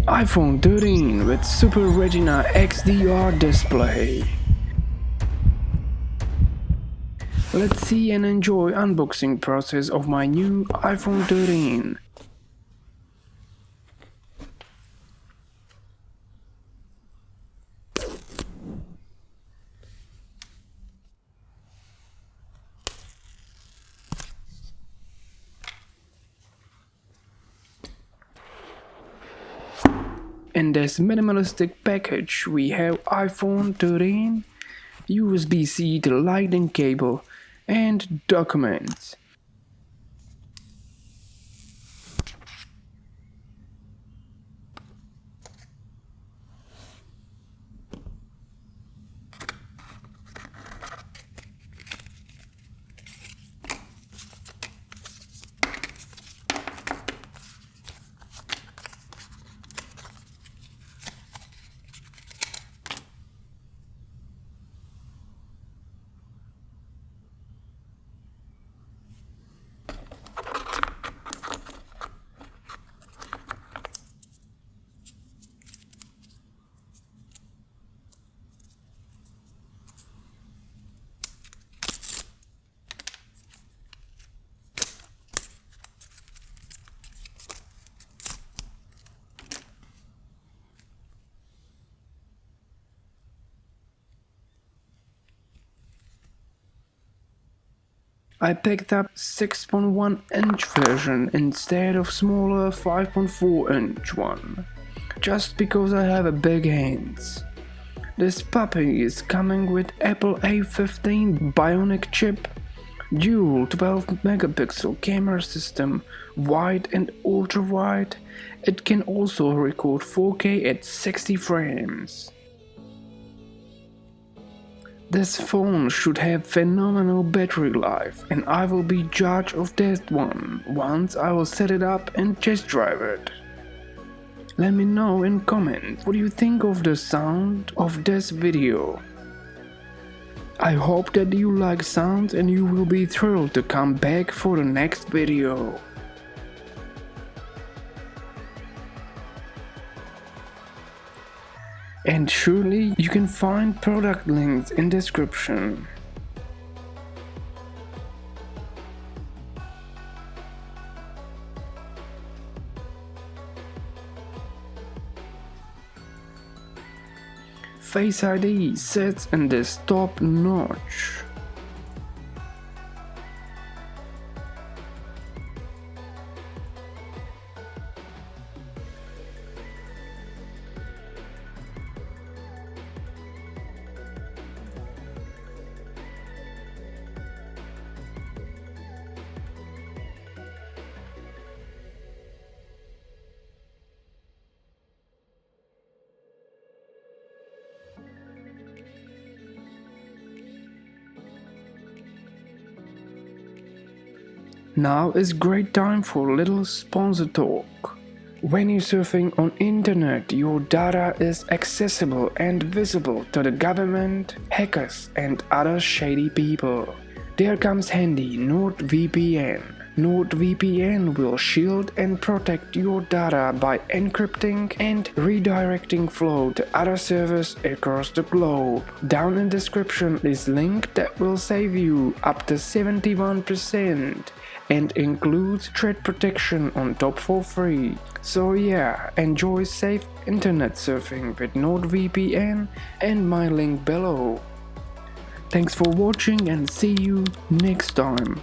iPhone 13 with Super Retina XDR display. Let's see and enjoy unboxing process of my new iPhone 13. In this minimalistic package we have iPhone 13, USB-C to lightning cable and documents. I picked up 6.1 inch version instead of smaller 5.4 inch one, just because I have a big hands. This puppy is coming with Apple A15 Bionic chip, dual 12 megapixel camera system, wide and ultra wide. It can also record 4K at 60 frames. This phone should have phenomenal battery life, and I will be judge of that one once I will set it up and test drive it. Let me know in comments what you think of the sound of this video. I hope that you like sounds and you will be thrilled to come back for the next video. And surely you can find product links in description. Face ID sits in this top notch. Now is great time for little sponsor talk. When you're surfing on internet, your data is accessible and visible to the government, hackers and other shady people. There comes handy NordVPN. NordVPN will shield and protect your data by encrypting and redirecting flow to other servers across the globe. Down in the description is link that will save you up to 71% and includes threat protection on top for free. So yeah, enjoy safe internet surfing with NordVPN and my link below. Thanks for watching and see you next time.